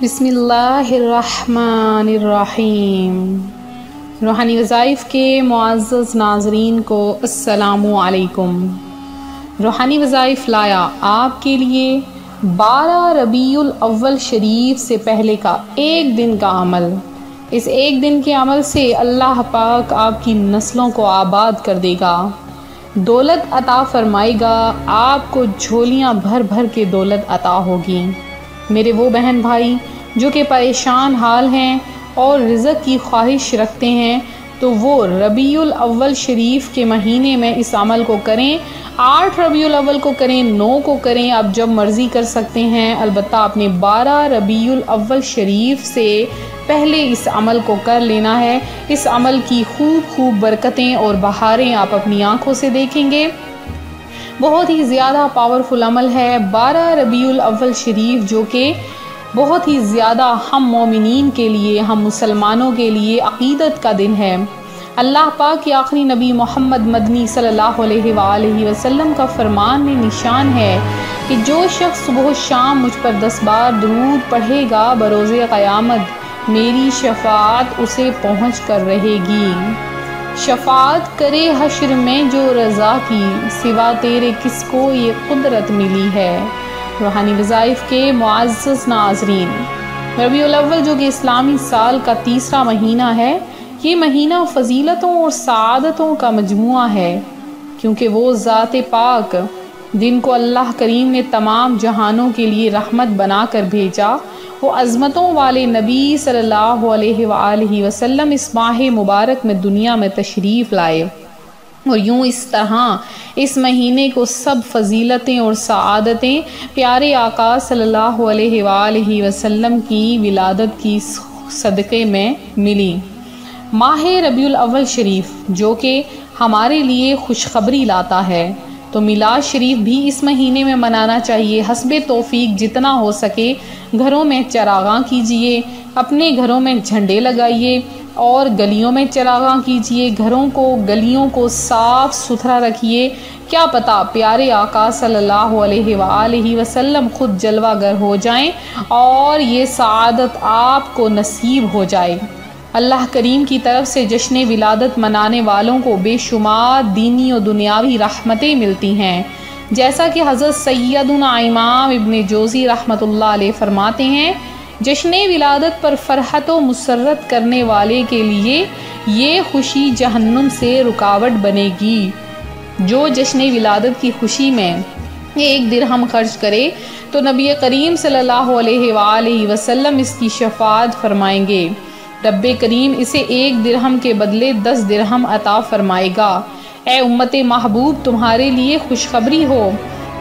بسم اللہ الرحمن الرحیم۔ روحانی وظائف کے معزز ناظرین کو السلام علیکم۔ روحانی وظائف لایا آپ کے لیے 12 ربیع الاول شریف سے پہلے کا ایک دن کا عمل۔ اس ایک دن کے عمل سے اللہ پاک آپ کی نسلوں کو آباد کر دے گا، دولت عطا فرمائے گا، آپ کو جھولیاں بھر بھر کے دولت عطا ہوگی۔ میرے وہ بہن بھائی جو کہ پریشان حال ہیں اور رزق کی خواہش رکھتے ہیں تو وہ ربیع الاول شریف کے مہینے میں اس عمل کو کریں۔ 8 ربیع الاول کو کریں، 9 کو کریں، آپ جب مرضی کر سکتے ہیں، البتہ اپنے 12 ربیع الاول شریف سے پہلے اس عمل کو کر لینا ہے۔ اس عمل کی خوب برکتیں اور بہاریں آپ اپنی آنکھوں سے دیکھیں گے۔ بہت ہی زیادہ پاورفل عمل ہے 12 ربیع الاول شریف، جو کہ بہت ہی زیادہ ہم مومنین کے لیے، ہم مسلمانوں کے لیے عقیدت کا دن ہے۔ اللہ پاک کے آخری نبی محمد مدنی صلی اللہ علیہ وآلہ وسلم کا فرمان میں نشان ہے کہ جو شخص صبح و شام مجھ پر 10 بار درود پڑھے گا بروز قیامت میری شفاعت اسے پہنچ کر رہے گی۔ شفاعت کرے حشر میں جو رضا کی، سوا تیرے کس کو یہ قدرت ملی ہے۔ روحانی وظائف کے معزز ناظرین، ربیع الاول جو کہ اسلامی سال کا تیسرا مہینہ ہے، یہ مہینہ فضیلتوں اور سعادتوں کا مجموعہ ہے، کیونکہ وہ ذات پاک جن کو اللہ کریم نے تمام جہانوں کے لیے رحمت بنا کر بھیجا، وہ عظمتوں والے نبی صلی اللہ علیہ وآلہ وسلم اس ماہ مبارک میں دنیا میں تشریف لائے، اور یوں اس طرح اس مہینے کو سب فضیلتیں اور سعادتیں پیارے آقا صلی اللہ علیہ وآلہ وسلم کی ولادت کی صدقے میں ملی۔ ماہ ربیع الاول شریف جو کہ ہمارے لیے خوشخبری لاتا ہے، تو میلاد شریف بھی اس مہینے میں منانا چاہیے۔ حسب توفیق جتنا ہو سکے گھروں میں چراغاں کیجئے، اپنے گھروں میں جھنڈے لگائیے اور گلیوں میں چراغاں کیجئے، گلیوں کو صاف ستھرا رکھیے۔ کیا پتہ پیارے آقا صلی اللہ علیہ وآلہ وسلم خود جلوہ گر ہو جائیں اور یہ سعادت آپ کو نصیب ہو جائے۔ اللہ کریم کی طرف سے جشن ولادت منانے والوں کو بے شمار دینی و دنیاوی رحمتیں ملتی ہیں، جیسا کہ حضرت سیدنا امام ابن جوزی رحمۃ اللہ علیہ فرماتے ہیں، جشن ولادت پر فرحت و مسرت کرنے والے کے لیے یہ خوشی جہنم سے رکاوٹ بنے گی۔ جو جشن ولادت کی خوشی میں 1 درہم خرچ کرے تو نبی کریم صلی اللہ علیہ وآلہ وسلم اس کی شفاعت فرمائیں گے۔ رب کریم اسے 1 درہم کے بدلے 10 درہم عطا فرمائے گا۔ اے امت محبوب، تمہارے لیے خوشخبری ہو،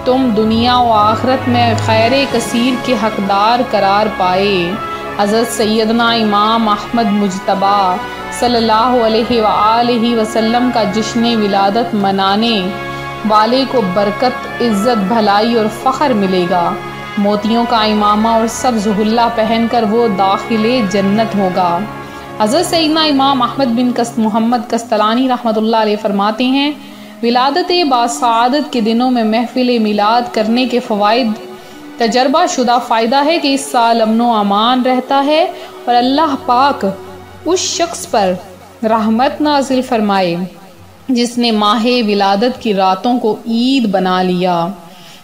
تم دنیا و آخرت میں خیر کثیر کے حقدار قرار پائے۔ حضرت سیدنا امام احمد مجتبی صلی اللہ علیہ وآلہ وسلم کا جشن ولادت منانے والے کو برکت، عزت، بھلائی اور فخر ملے گا۔ موتیوں کا امامہ اور سبز حلہ پہن کر وہ داخل جنت ہوگا۔ حضرت سیدنا امام احمد بن محمد کستلانی رحمۃ اللہ علیہ فرماتے ہیں، ولادت باسعادت کے دنوں میں محفل میلاد کرنے کے فوائد۔ تجربہ شدہ فائدہ ہے کہ اس سال امن و امان رہتا ہے اور اللہ پاک اس شخص پر رحمت نازل فرمائے جس نے ماہ ولادت کی راتوں کو عید بنا لیا۔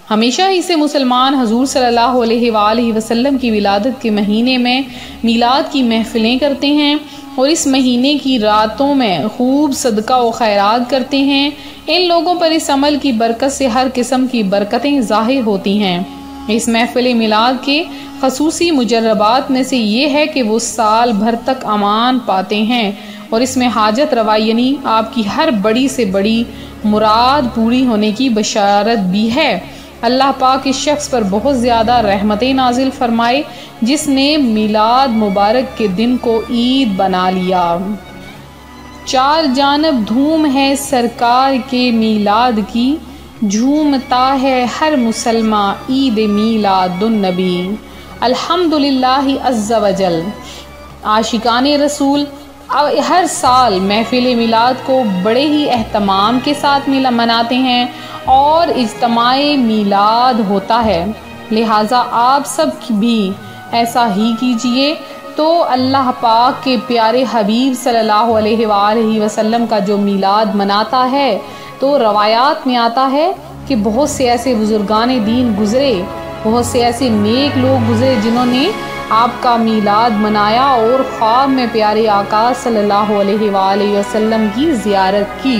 ہمیشہ ہی سے مسلمان حضور صلی اللہ علیہ وآلہ وسلم کی ولادت کے مہینے میں میلاد کی محفلیں کرتے ہیں اور اس مہینے کی راتوں میں خوب صدقہ و خیرات کرتے ہیں۔ ان لوگوں پر اس عمل کی برکت سے ہر قسم کی برکتیں ظاہر ہوتی ہیں۔ اس محفل میلاد کے خصوصی مجربات میں سے یہ ہے کہ وہ سال بھر تک امان پاتے ہیں اور اس میں حاجت روا یعنی آپ کی ہر بڑی سے بڑی مراد پوری ہونے کی بشارت بھی ہے۔ اللہ پاک اس شخص پر بہت زیادہ رحمتیں نازل فرمائے جس نے میلاد مبارک کے دن کو عید بنا لیا۔ 4 جانب دھوم ہے سرکار کے میلاد کی، جھومتا ہے ہر مسلمان عید میلاد النبی۔ الحمدللہ عز وجل۔ عاشقان رسول ہر سال محفل میلاد کو بڑے ہی اہتمام کے ساتھ مناتے ہیں اور اجتماع میلاد ہوتا ہے، لہٰذا آپ سب بھی ایسا ہی کیجئے۔ تو اللہ پاک کے پیارے حبیب صلی اللہ علیہ وآلہ وسلم کا جو میلاد مناتا ہے تو روایات میں آتا ہے کہ بہت سے ایسے بزرگان دین گزرے، بہت سے ایسے نیک لوگ گزرے جنہوں نے آپ کا میلاد منایا اور خواب میں پیارے آقا صلی اللہ علیہ وآلہ وسلم کی زیارت کی۔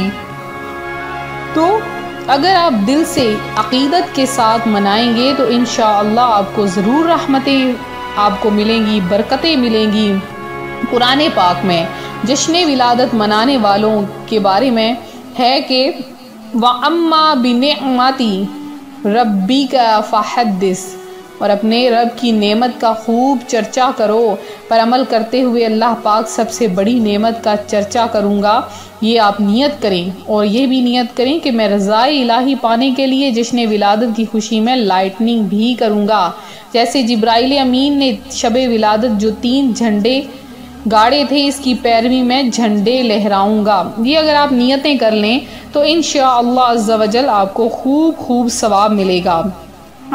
تو اگر آپ دل سے عقیدت کے ساتھ منائیں گے تو انشاءاللہ آپ کو ضرور رحمتیں آپ کو ملیں گی، برکتیں ملیں گی۔ قرآن پاک میں جشن ولادت منانے والوں کے بارے میں ہے کہ وَأَمَّا بِنِعْمَتِ رَبِّكَ فَحَدِّثْ، اور اپنے رب کی نعمت کا خوب چرچا کرو۔ پر عمل کرتے ہوئے اللہ پاک سب سے بڑی نعمت کا چرچا کروں گا، یہ آپ نیت کریں، اور یہ بھی نیت کریں کہ میں رضائے الہی پانے کے لیے جشن ولادت کی خوشی میں لائٹننگ بھی کروں گا۔ جیسے جبرائیل امین نے شب ولادت جو 3 جھنڈے گاڑے تھے، اس کی پیروی میں جھنڈے لہراؤں گا۔ یہ اگر آپ نیتیں کر لیں تو انشاءاللہ عز و جل آپ کو خوب ثواب ملے گا۔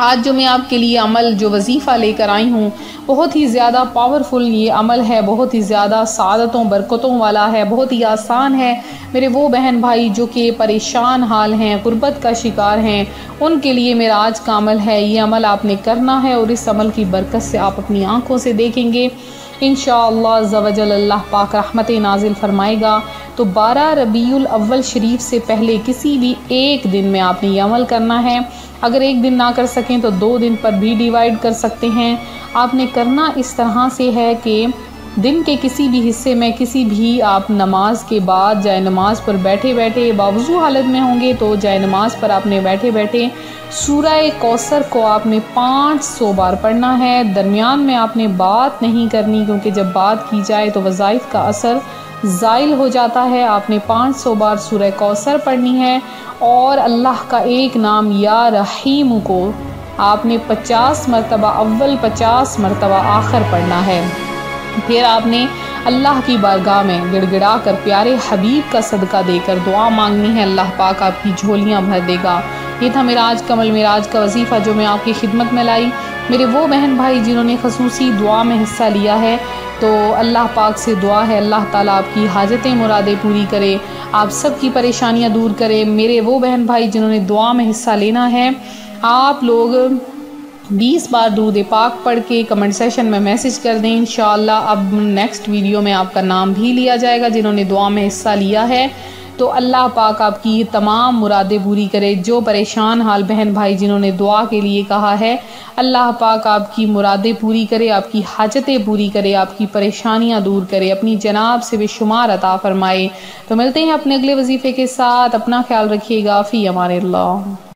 آج جو میں آپ کے لیے عمل جو وظیفہ لے کر آئی ہوں بہت ہی زیادہ پاورفل یہ عمل ہے، بہت ہی زیادہ سعادتوں برکتوں والا ہے، بہت ہی آسان ہے۔ میرے وہ بہن بھائی جو کہ پریشان حال ہیں، غربت کا شکار ہیں، ان کے لیے میرا آج کا عمل ہے۔ یہ عمل آپ نے کرنا ہے اور اس عمل کی برکت سے آپ اپنی آنکھوں سے دیکھیں گے انشاءاللہ عز و جل اللہ پاک رحمت نازل فرمائے گا۔ تو 12 ربیع الاول شریف سے پہلے کسی بھی ایک دن میں آپ نے یہ عمل کرنا ہے۔ اگر ایک دن نہ کر سکیں تو 2 دن پر بھی ڈیوائیڈ کر سکتے ہیں۔ آپ نے کرنا اس طرح سے ہے کہ دن کے کسی بھی حصے میں کسی بھی آپ نماز کے بعد جائے نماز پر بیٹھے بیٹھے باوضو حالت میں ہوں گے تو جائے نماز پر آپ نے بیٹھے بیٹھے سورہ کوثر کو آپ نے 500 بار پڑھنا ہے۔ درمیان میں آپ نے بات نہیں کرنی، کیونکہ جب بات کی جائے تو وظائف کا اثر زائل ہو جاتا ہے۔ آپ نے 500 بار سورہ کوثر پڑھنی ہے، اور اللہ کا ایک نام یا رحیم کو آپ نے 50 مرتبہ اول 50 مرتبہ آخر پڑھنا ہے۔ پھر آپ نے اللہ کی بارگاہ میں گڑ گڑا کر پیارے حبیب کا صدقہ دے کر دعا مانگنی ہے، اللہ پاک آپ کی جھولیاں بھر دے گا۔ یہ تھا میرا آج کا عمل، میرا آج کا وظیفہ جو میں آپ کی خدمت میں لائی۔ میرے وہ بہن بھائی جنہوں نے خصوصی دعا میں حصہ لیا ہے تو اللہ پاک سے دعا ہے اللہ تعالیٰ آپ کی حاجتیں مرادیں پوری کرے، آپ سب کی پریشانیاں دور کرے۔ میرے وہ بہن بھائی جنہوں نے دعا میں حصہ لینا ہے، آپ لوگ 20 بار درود پاک پڑھ کے کمنٹ سیشن میں میسج کر دیں۔ انشاءاللہ اب نیکسٹ ویڈیو میں آپ کا نام بھی لیا جائے گا جنہوں نے دعا میں حصہ لیا ہے۔ تو اللہ پاک آپ کی تمام مرادیں پوری کرے۔ جو پریشان حال بہن بھائی جنہوں نے دعا کے لیے کہا ہے، اللہ پاک آپ کی مرادیں پوری کرے، آپ کی حاجتیں پوری کرے، آپ کی پریشانیاں دور کرے، اپنی جناب سے بے شمار عطا فرمائے۔ تو ملتے ہیں اپنے اگلے وظیفے کے ساتھ، اپنا خیال رکھیے گا، فی امان اللہ۔